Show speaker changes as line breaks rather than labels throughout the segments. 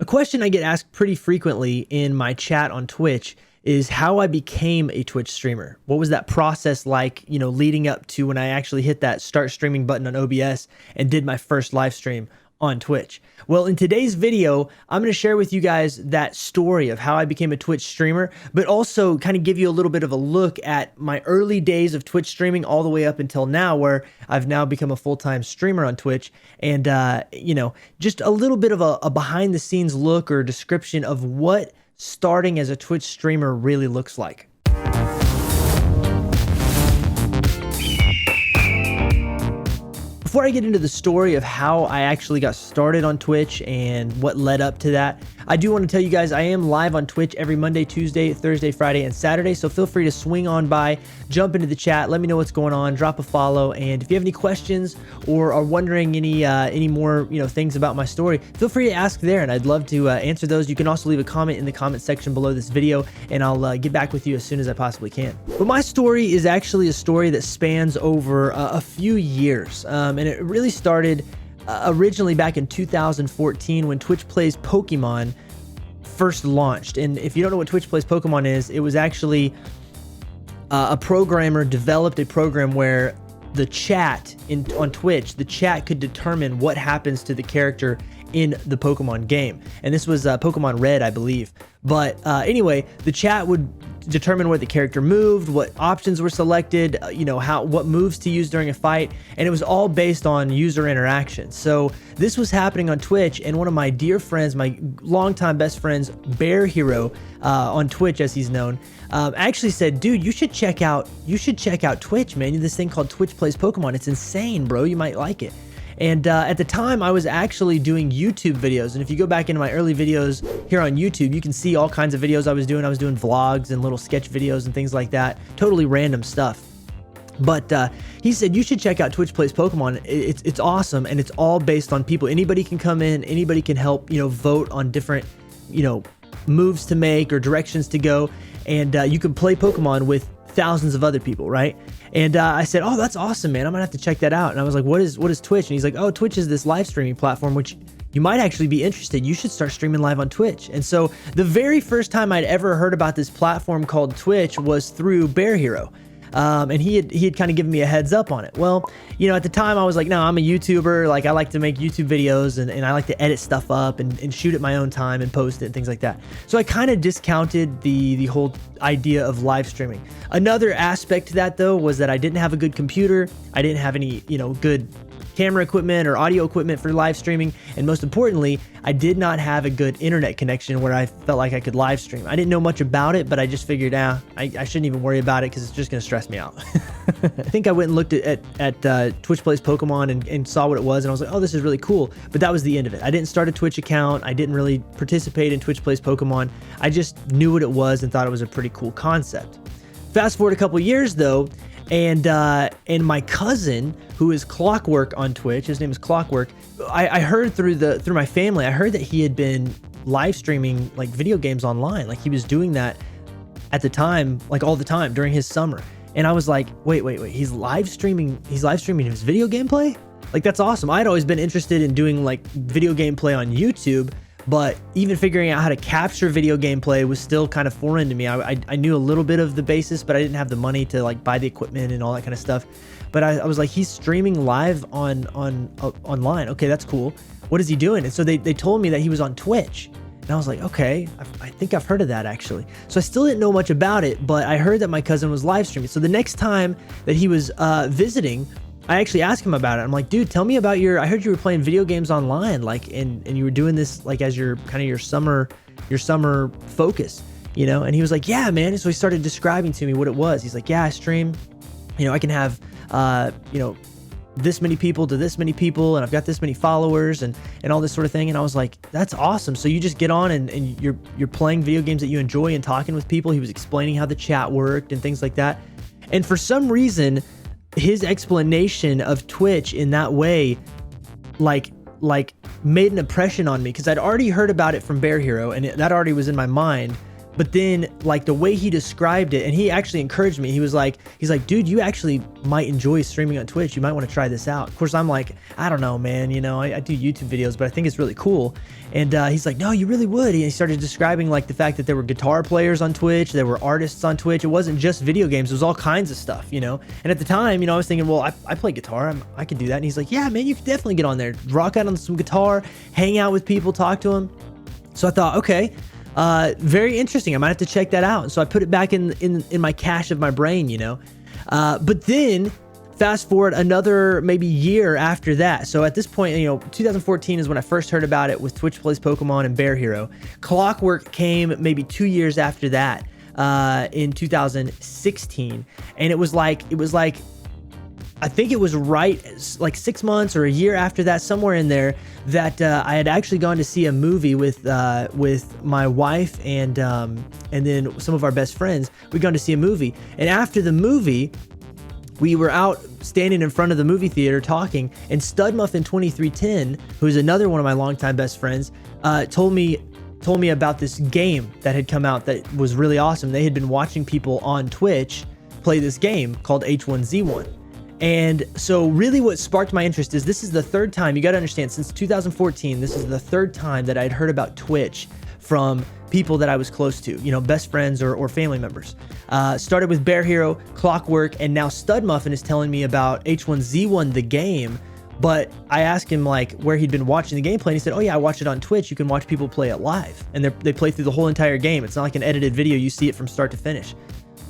A question I get asked pretty frequently in my chat on Twitch is how I became a Twitch streamer. What was that process like, leading up to when I actually hit that start streaming button on OBS and did my first live stream on Twitch? Well, in today's video, I'm going to share with you guys that story of how I became a Twitch streamer, but also kind of give you a little bit of a look at my early days of Twitch streaming all the way up until now, where I've now become a full-time streamer on Twitch. And, just a little bit of a behind the scenes look or description of what starting as a Twitch streamer really looks like. Before I get into the story of how I actually got started on Twitch and what led up to that, I do want to tell you guys I am live on Twitch every Monday, Tuesday, Thursday, Friday, and Saturday, so feel free to swing on by, jump into the chat, let me know what's going on, drop a follow, and if you have any questions or are wondering any more things about my story, feel free to ask there, and I'd love to answer those. You can also leave a comment in the comment section below this video, and I'll get back with you as soon as I possibly can. But my story is actually a story that spans over a few years, and it really started originally back in 2014 when Twitch Plays Pokemon first launched. And if you don't know what Twitch Plays Pokemon is, it was actually a programmer developed a program where the chat on Twitch, the chat could determine what happens to the character in the Pokemon game. And this was Pokemon Red, I believe. But anyway, the chat would determine where the character moved, what options were selected, what moves to use during a fight, and it was all based on user interaction. So this was happening on Twitch, and one of my dear friends, my longtime best friends, Bear Hero, on Twitch as he's known, actually said, dude, you should check out Twitch, man. This thing called Twitch Plays Pokemon. It's insane, bro. You might like it. And at the time, I was actually doing YouTube videos. And if you go back into my early videos here on YouTube, you can see all kinds of videos I was doing. I was doing vlogs and little sketch videos and things like that. Totally random stuff. But he said, you should check out Twitch Plays Pokemon. It's awesome, and it's all based on people. Anybody can come in. Anybody can help, vote on different, moves to make or directions to go. And you can play Pokemon with thousands of other people, right? And I said, oh, that's awesome, man. I'm gonna have to check that out. And I was like, what is Twitch? And he's like, oh, Twitch is this live streaming platform, which you might actually be interested. You should start streaming live on Twitch. And so the very first time I'd ever heard about this platform called Twitch was through Bear Hero. And he had kind of given me a heads up on it. Well, at the time I was like, no, I'm a YouTuber. Like, I like to make YouTube videos and I like to edit stuff up and shoot at my own time and post it and things like that. So I kind of discounted the whole idea of live streaming. Another aspect to that, though, was that I didn't have a good computer. I didn't have any, good camera equipment or audio equipment for live streaming, and most importantly, I did not have a good internet connection where I felt like I could live stream. I didn't know much about it, but I just figured, I shouldn't even worry about it because it's just going to stress me out. I think I went and looked at Twitch Plays Pokemon and saw what it was, and I was like, oh, this is really cool, but that was the end of it. I didn't start a Twitch account. I didn't really participate in Twitch Plays Pokemon. I just knew what it was and thought it was a pretty cool concept. Fast forward a couple years, though, and my cousin, who is Clockwork on Twitch, his name is Clockwork, I heard through my family, I heard that he had been live streaming like video games online. Like, he was doing that at the time, like all the time during his summer. And I was like, wait, he's live streaming his video gameplay? Like, that's awesome. I'd always been interested in doing like video gameplay on YouTube, but even figuring out how to capture video gameplay was still kind of foreign to me. I knew a little bit of the basis, but I didn't have the money to like buy the equipment and all that kind of stuff. But I was like, he's streaming live online. Okay, that's cool. What is he doing? And so they told me that he was on Twitch. And I was like, okay, I think I've heard of that actually. So I still didn't know much about it, but I heard that my cousin was live streaming. So the next time that he was visiting, I actually asked him about it. I'm like, dude, tell me about I heard you were playing video games online, like, and you were doing this like as your summer focus, And he was like, yeah, man. And so he started describing to me what it was. He's like, yeah, I stream, I can have, this many people to this many people, and I've got this many followers and all this sort of thing. And I was like, that's awesome. So you just get on and you're playing video games that you enjoy and talking with people. He was explaining how the chat worked and things like that. And for some reason, his explanation of Twitch in that way, like made an impression on me, because I'd already heard about it from Bear Hero and that already was in my mind. But then like the way he described it, and he actually encouraged me, he's like, dude, you actually might enjoy streaming on Twitch. You might want to try this out. Of course, I'm like, I don't know, man. You know, I do YouTube videos, but I think it's really cool. And he's like, no, you really would. And he started describing like the fact that there were guitar players on Twitch. There were artists on Twitch. It wasn't just video games. It was all kinds of stuff, you know? And at the time, you know, I was thinking, well, I play guitar. I can do that. And he's like, yeah, man, you could definitely get on there, rock out on some guitar, hang out with people, talk to them. So I thought, okay, very interesting. I might have to check that out. And so I put it back in my cache of my brain, you know. But then fast forward another maybe year after that. So at this point, you know, 2014 is when I first heard about it with Twitch Plays Pokemon and Bear Hero. Clockwork came maybe 2 years after that, in 2016, and it was like I think it was right like 6 months or a year after that, somewhere in there, that I had actually gone to see a movie with my wife and then some of our best friends. We'd gone to see a movie, and after the movie, we were out standing in front of the movie theater talking, and Studmuffin2310, who's another one of my longtime best friends, told me about this game that had come out that was really awesome. They had been watching people on Twitch play this game called H1Z1. And so really what sparked my interest is this is the third time, you got to understand, since 2014, this is the third time that I'd heard about Twitch from people that I was close to, you know, best friends or family members. Started with Bear Hero, Clockwork, and now Studmuffin is telling me about H1Z1, the game. But I asked him like where he'd been watching the gameplay, and he said, oh yeah, I watch it on Twitch. You can watch people play it live, and they play through the whole entire game. It's not like an edited video. You see it from start to finish.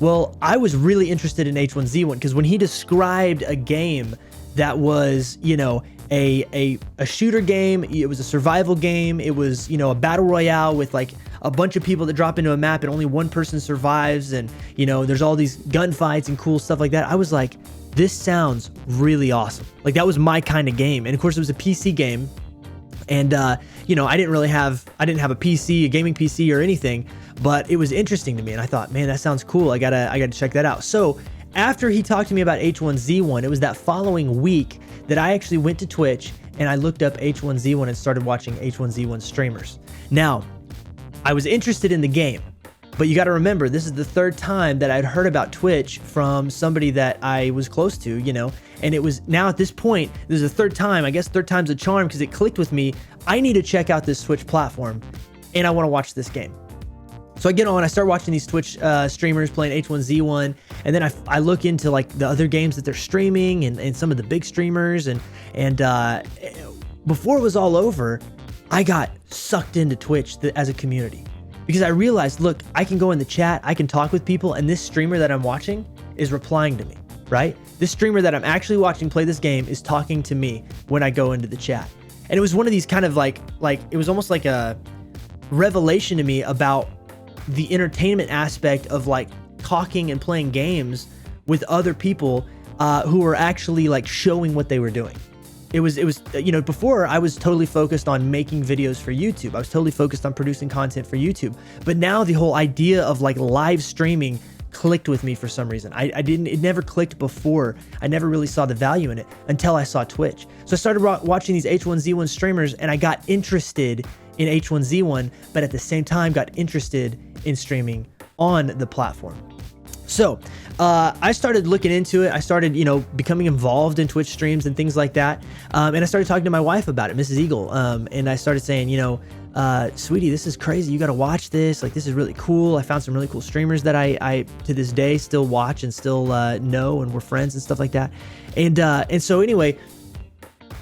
Well, I was really interested in H1Z1 because when he described a game that was, you know, a shooter game, it was a survival game, it was, you know, a battle royale with like a bunch of people that drop into a map and only one person survives, and, you know, there's all these gunfights and cool stuff like that. I was like, this sounds really awesome. Like that was my kind of game. And of course it was a PC game. And, you know, I didn't have a PC, a gaming PC or anything, but it was interesting to me. And I thought, man, that sounds cool. I gotta check that out. So after he talked to me about H1Z1, it was that following week that I actually went to Twitch and I looked up H1Z1 and started watching H1Z1 streamers. Now, I was interested in the game, but you got to remember, this is the third time that I'd heard about Twitch from somebody that I was close to, you know, and it was now at this point, this is the third time, I guess third time's a charm, because it clicked with me. I need to check out this Twitch platform and I want to watch this game. So I get on, I start watching these Twitch streamers playing H1Z1, and then I look into like the other games that they're streaming and some of the big streamers, and before it was all over, I got sucked into Twitch as a community, because I realized, look, I can go in the chat, I can talk with people, and this streamer that I'm watching is replying to me, right? This streamer that I'm actually watching play this game is talking to me when I go into the chat. And it was one of these kind of like it was almost like a revelation to me about the entertainment aspect of like talking and playing games with other people who were actually like showing what they were doing. It was, you know, before I was totally focused on making videos for YouTube. I was totally focused on producing content for YouTube. But now the whole idea of like live streaming clicked with me for some reason. It never clicked before. I never really saw the value in it until I saw Twitch. So I started watching these H1Z1 streamers, and I got interested in H1Z1, but at the same time got interested in streaming on the platform. So I started looking into it. I started, you know, becoming involved in Twitch streams and things like that. And I started talking to my wife about it, Mrs. Eagle. And I started saying, you know, sweetie, this is crazy. You got to watch this. Like, this is really cool. I found some really cool streamers that I to this day still watch and still know, and we're friends and stuff like that. And so anyway,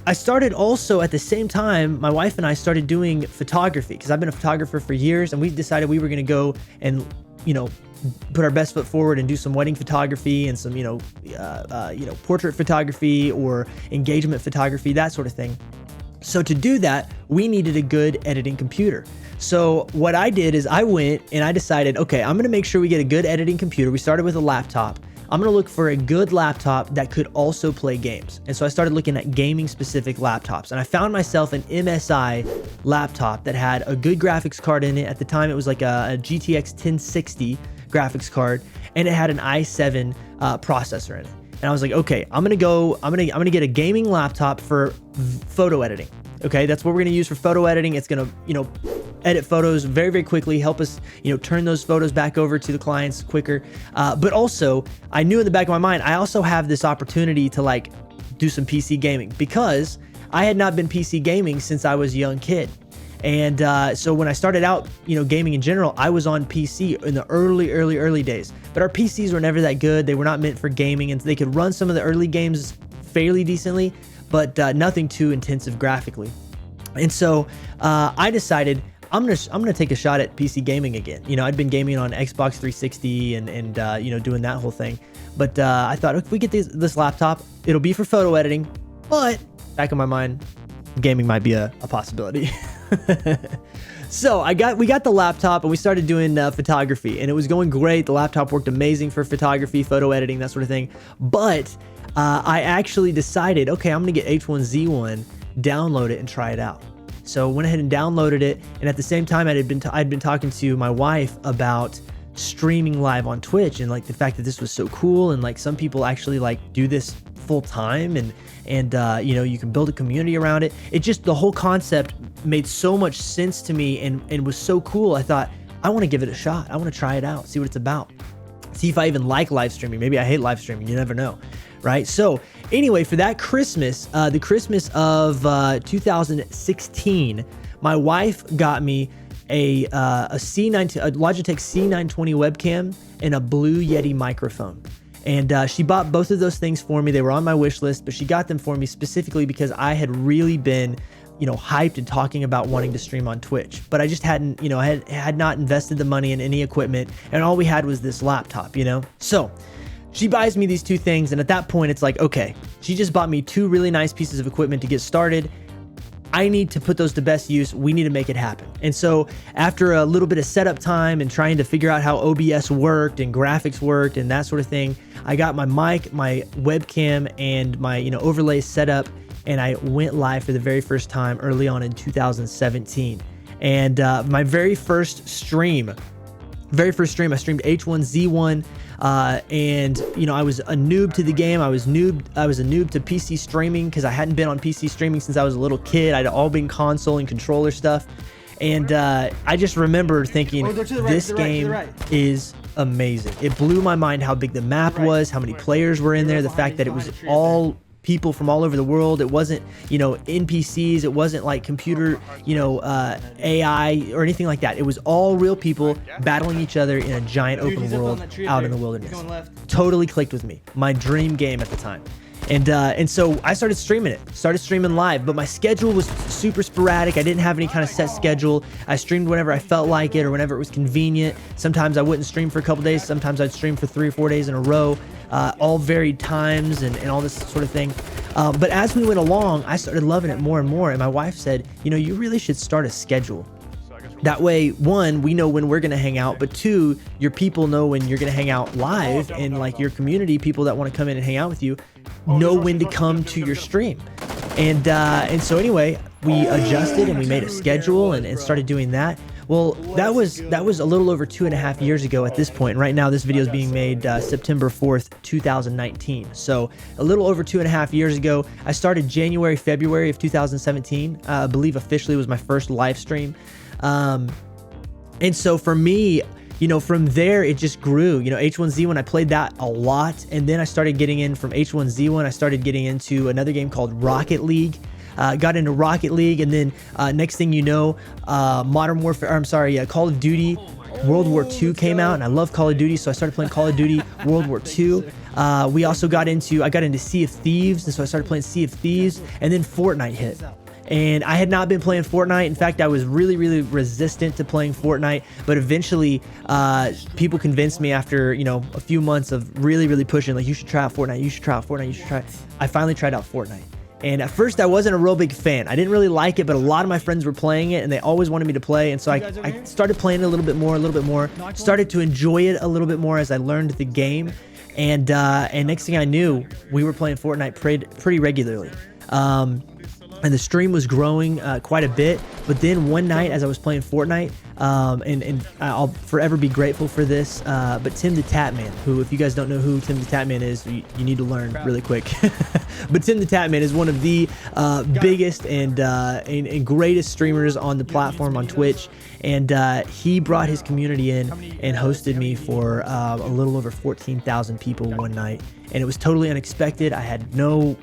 I started also at the same time, my wife and I started doing photography, because I've been a photographer for years, and we decided we were going to go and, you know, put our best foot forward and do some wedding photography and some, portrait photography or engagement photography, that sort of thing. So to do that, we needed a good editing computer. So what I did is I went and I decided, okay, I'm going to make sure we get a good editing computer. We started with a laptop. I'm going to look for a good laptop that could also play games. And so I started looking at gaming specific laptops, and I found myself an MSI laptop that had a good graphics card in it. At the time, it was like a GTX 1060 graphics card, and it had an i7 processor in it. And I was like, okay, I'm going to get a gaming laptop for photo editing. Okay, that's what we're going to use for photo editing. It's going to, you know, edit photos very, very quickly, help us, turn those photos back over to the clients quicker. But also, I knew in the back of my mind, I also have this opportunity to like do some PC gaming, because I had not been PC gaming since I was a young kid. And so when I started out, gaming in general, I was on PC in the early days. But our PCs were never that good. They were not meant for gaming, and they could run some of the early games fairly decently, but nothing too intensive graphically. And so I decided I'm gonna take a shot at PC gaming again. I'd been gaming on Xbox 360 and doing that whole thing. But I thought, if we get this laptop, it'll be for photo editing. But back in my mind, gaming might be a possibility. So we got the laptop and we started doing photography, and it was going great. The laptop worked amazing for photography, photo editing, that sort of thing. But I actually decided, okay, I'm gonna get H1Z1, download it and try it out. So went ahead and downloaded it, and at the same time I'd been talking to my wife about streaming live on Twitch, and like the fact that this was so cool, and like some people actually like do this full time, and you can build a community around it. It just, the whole concept made so much sense to me and was so cool. I thought, I want to give it a shot. I want to try it out, see what it's about, see if I even like live streaming. Maybe I hate live streaming, you never know, right? So anyway, for that Christmas, the Christmas of 2016, my wife got me a Logitech C920 webcam and a Blue Yeti microphone. And she bought both of those things for me. They were on my wish list, but she got them for me specifically because I had really been, hyped and talking about wanting to stream on Twitch. But I just hadn't, I had not invested the money in any equipment, and all we had was this laptop, So she buys me these two things, and at that point, it's like, okay, she just bought me two really nice pieces of equipment to get started. I need to put those to best use. We need to make it happen. And so after a little bit of setup time and trying to figure out how OBS worked and graphics worked and that sort of thing, I got my mic, my webcam, and my overlay set up, and I went live for the very first time early on in 2017. And my very first stream, I streamed H1Z1, and I was a noob to the game. I was a noob to PC streaming, because I hadn't been on PC streaming since I was a little kid. I'd all been console and controller stuff, and I just remember thinking, this game is amazing. It blew my mind how big the map was, how many players were in there, the fact that it was all people from all over the world. It wasn't, NPCs. It wasn't like computer, AI or anything like that. It was all real people battling each other in a giant open world out in the wilderness. Totally clicked with me. My dream game at the time. And so I started streaming live, but my schedule was super sporadic. I didn't have any kind of set schedule. I streamed whenever I felt like it or whenever it was convenient. Sometimes I wouldn't stream for a couple days. Sometimes I'd stream for 3 or 4 days in a row, all varied times and all this sort of thing. But as we went along, I started loving it more and more. And my wife said, you really should start a schedule. That way, one, we know when we're going to hang out, but two, your people know when you're going to hang out live, and like your community, people that want to come in and hang out with you, know when to come to your stream. And so anyway, we adjusted and we made a schedule and started doing that. Well, that was a little over 2.5 years ago at this point. Right now, this video is being made September 4th, 2019. So a little over 2.5 years ago. I started January, February of 2017. I believe officially was my first live stream. And so for me, from there, it just grew. H1Z1, I played that a lot. And then I started getting in from H1Z1. I started getting into another game called Rocket League. Got into Rocket League, and then next thing you know, Call of Duty World War II came out, and I love Call of Duty, so I started playing Call of Duty World War II. I got into Sea of Thieves, and so I started playing Sea of Thieves, and then Fortnite hit. And I had not been playing Fortnite. In fact, I was really, really resistant to playing Fortnite. But eventually, people convinced me after, a few months of really, really pushing, like, you should try out Fortnite, you should try out Fortnite, you should try it. I finally tried out Fortnite. And at first, I wasn't a real big fan. I didn't really like it, but a lot of my friends were playing it, and they always wanted me to play. And so I started playing it a little bit more, started to enjoy it a little bit more as I learned the game. And next thing I knew, we were playing Fortnite pretty regularly. and the stream was growing quite a bit. But then one night as I was playing Fortnite, and I'll forever be grateful for this, but Tim the Tatman, who, if you guys don't know who Tim the Tatman is, you need to learn really quick. But Tim the Tatman is one of the biggest and greatest streamers on the platform on Twitch, and he brought his community in and hosted me for a little over 14,000 people one night, and it was totally unexpected. I had no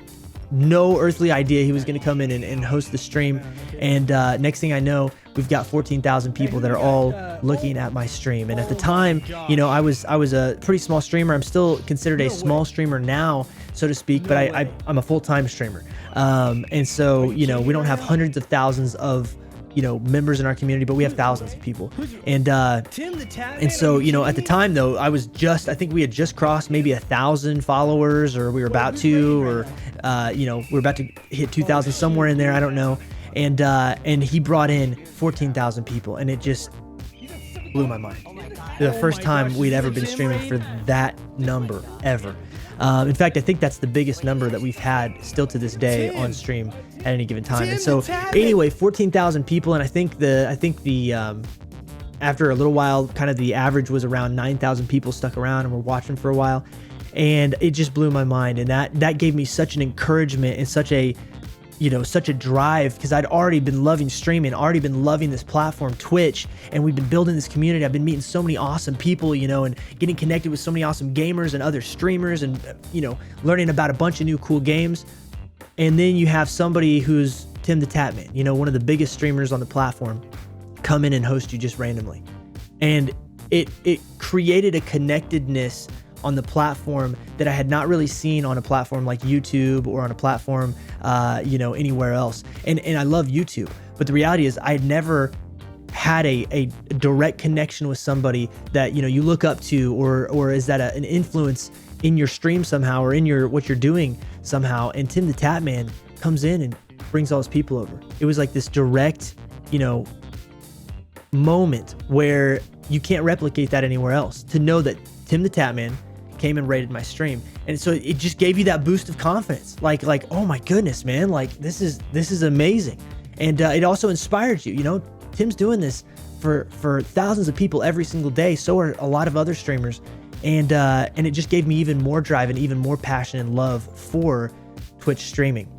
earthly idea he was going to come in and host the stream, and next thing I know, we've got 14,000 people that are all looking at my stream. And at the time, you know, I was a pretty small streamer. I'm still considered a small streamer now, so to speak, but I'm a full-time streamer, and so, you know, we don't have hundreds of thousands of, you know, members in our community, but we have thousands of people. And so, you know, at the time though, I think we had just crossed maybe 1,000 followers, or we were about to, or you know, we're about to hit 2,000, somewhere in there, I don't know. And he brought in 14,000 people, and it just blew my mind. The first time we'd ever been streaming for that number ever. In fact, I think that's the biggest number that we've had still to this day on stream at any given time. And so anyway, 14,000 people, and I think the after a little while, kind of the average was around 9,000 people stuck around and were watching for a while, and it just blew my mind. And that gave me such an encouragement and such a, you know, such a drive, because I'd already been loving streaming, already been loving this platform, Twitch, and we've been building this community. I've been meeting so many awesome people, you know, and getting connected with so many awesome gamers and other streamers, and, you know, learning about a bunch of new cool games. And then you have somebody who's Tim the Tatman, you know, one of the biggest streamers on the platform, come in and host you just randomly. And it created a connectedness on the platform that I had not really seen on a platform like YouTube, or on a platform, you know, anywhere else. And I love YouTube, but the reality is I had never had a direct connection with somebody that, you know, you look up to, or is that an influence in your stream somehow, or in what you're doing somehow. And Tim the Tatman comes in and brings all his people over. It was like this direct, you know, moment where you can't replicate that anywhere else. To know that Tim the Tatman came and rated my stream, and so it just gave you that boost of confidence, like oh my goodness, man, like this is amazing. And it also inspired you, you know, Tim's doing this for thousands of people every single day, so are a lot of other streamers, and it just gave me even more drive and even more passion and love for Twitch streaming.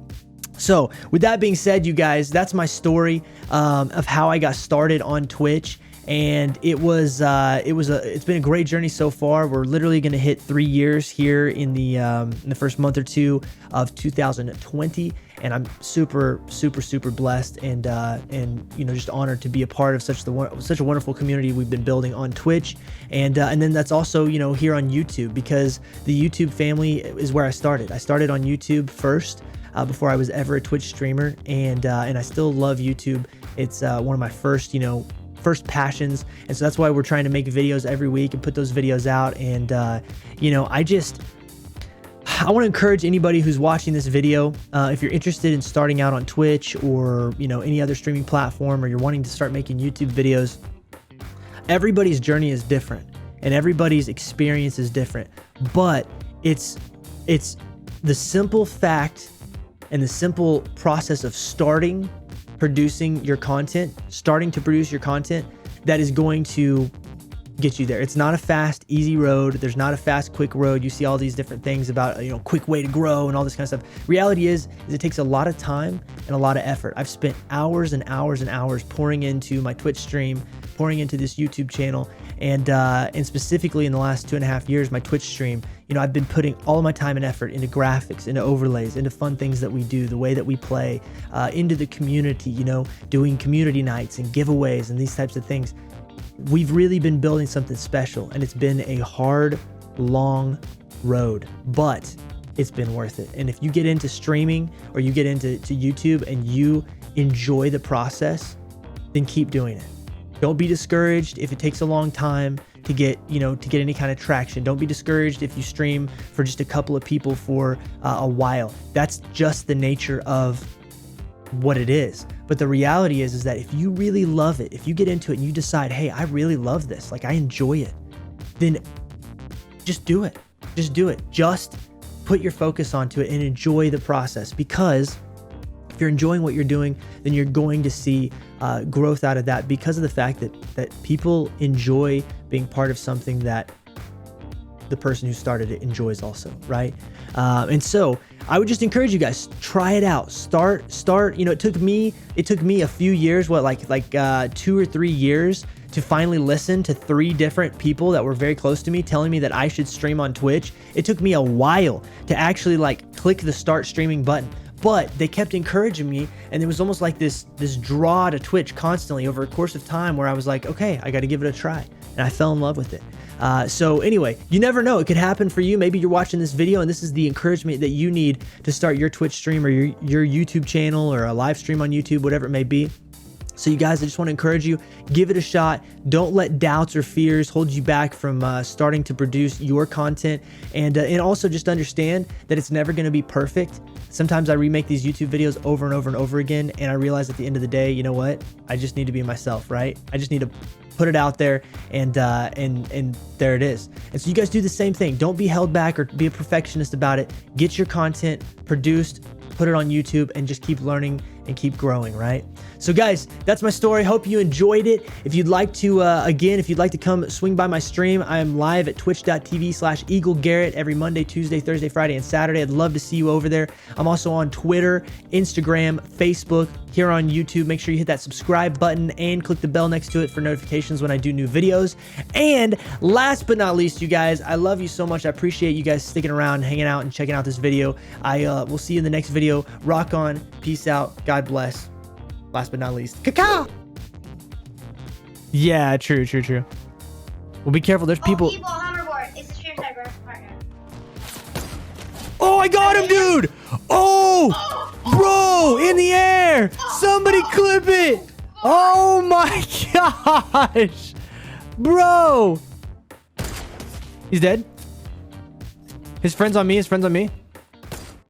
So with that being said, you guys, that's my story of how I got started on Twitch. And it's been a great journey so far. We're literally going to hit 3 years here in the first month or two of 2020, and I'm super blessed and you know, just honored to be a part of such a wonderful community we've been building on Twitch, and then that's also, you know, here on YouTube, because the YouTube family is where I started. I started on YouTube first. Before I was ever a Twitch streamer, and I still love YouTube. It's one of my first passions, and so that's why we're trying to make videos every week and put those videos out. And you know, I want to encourage anybody who's watching this video, if you're interested in starting out on Twitch, or, you know, any other streaming platform, or you're wanting to start making YouTube videos, everybody's journey is different and everybody's experience is different, but it's the simple fact and the simple process of starting to produce your content that is going to get you there. It's not a fast, easy road. There's not a fast, quick road. You see all these different things about, you know, quick way to grow and all this kind of stuff. Reality is it takes a lot of time and a lot of effort. I've spent hours and hours and hours pouring into my Twitch stream, pouring into this YouTube channel, and specifically in the last 2.5 years, my Twitch stream, you know, I've been putting all of my time and effort into graphics, into overlays, into fun things that we do, the way that we play, into the community, you know, doing community nights and giveaways and these types of things. We've really been building something special, and it's been a hard, long road, but it's been worth it. And if you get into streaming, or you get into YouTube, and you enjoy the process, then keep doing it. Don't be discouraged if it takes a long time to get any kind of traction. Don't be discouraged if you stream for just a couple of people for a while. That's just the nature of what it is. But the reality is that if you really love it, if you get into it and you decide, hey, I really love this, like I enjoy it, then just do it. Just do it. Just put your focus onto it and enjoy the process. Because if you're enjoying what you're doing, then you're going to see growth out of that, because of the fact that people enjoy being part of something that the person who started it enjoys also, right? And so I would just encourage you guys, try it out. Start. You know, it took me a few years, like 2 or 3 years to finally listen to 3 different people that were very close to me telling me that I should stream on Twitch. It took me a while to actually like click the start streaming button, but they kept encouraging me, and it was almost like this draw to Twitch constantly over a course of time where I was like, okay, I got to give it a try, and I fell in love with it. So anyway, you never know, it could happen for you. Maybe you're watching this video and this is the encouragement that you need to start your Twitch stream or your YouTube channel or a live stream on YouTube, whatever it may be. So you guys, I just want to encourage you, give it a shot. Don't let doubts or fears hold you back from starting to produce your content. And also just understand that it's never going to be perfect. Sometimes I remake these YouTube videos over and over and over again, and I realize at the end of the day, you know what? I just need to be myself, right? I just need to put it out there, and there it is. And so you guys do the same thing. Don't be held back or be a perfectionist about it. Get your content produced, put it on YouTube, and just keep learning and keep growing, right? So guys, that's my story. Hope you enjoyed it. If you'd like to, again, if you'd like to come swing by my stream, I am live at twitch.tv/EagleGarrett every Monday, Tuesday, Thursday, Friday, and Saturday. I'd love to see you over there. I'm also on Twitter, Instagram, Facebook, here on YouTube. Make sure you hit that subscribe button and click the bell next to it for notifications when I do new videos. And last but not least, you guys, I love you so much. I appreciate you guys sticking around, hanging out, and checking out this video. I will see you in the next video. Rock on. Peace out. God bless. Last but not least, caca. Yeah, true. Well, be careful. There's people.
People hoverboard. It's a stream cyber partner.
Oh, I got him, dude. Oh, bro, in the air. Somebody clip it. Oh my gosh, bro. He's dead. His friend's on me.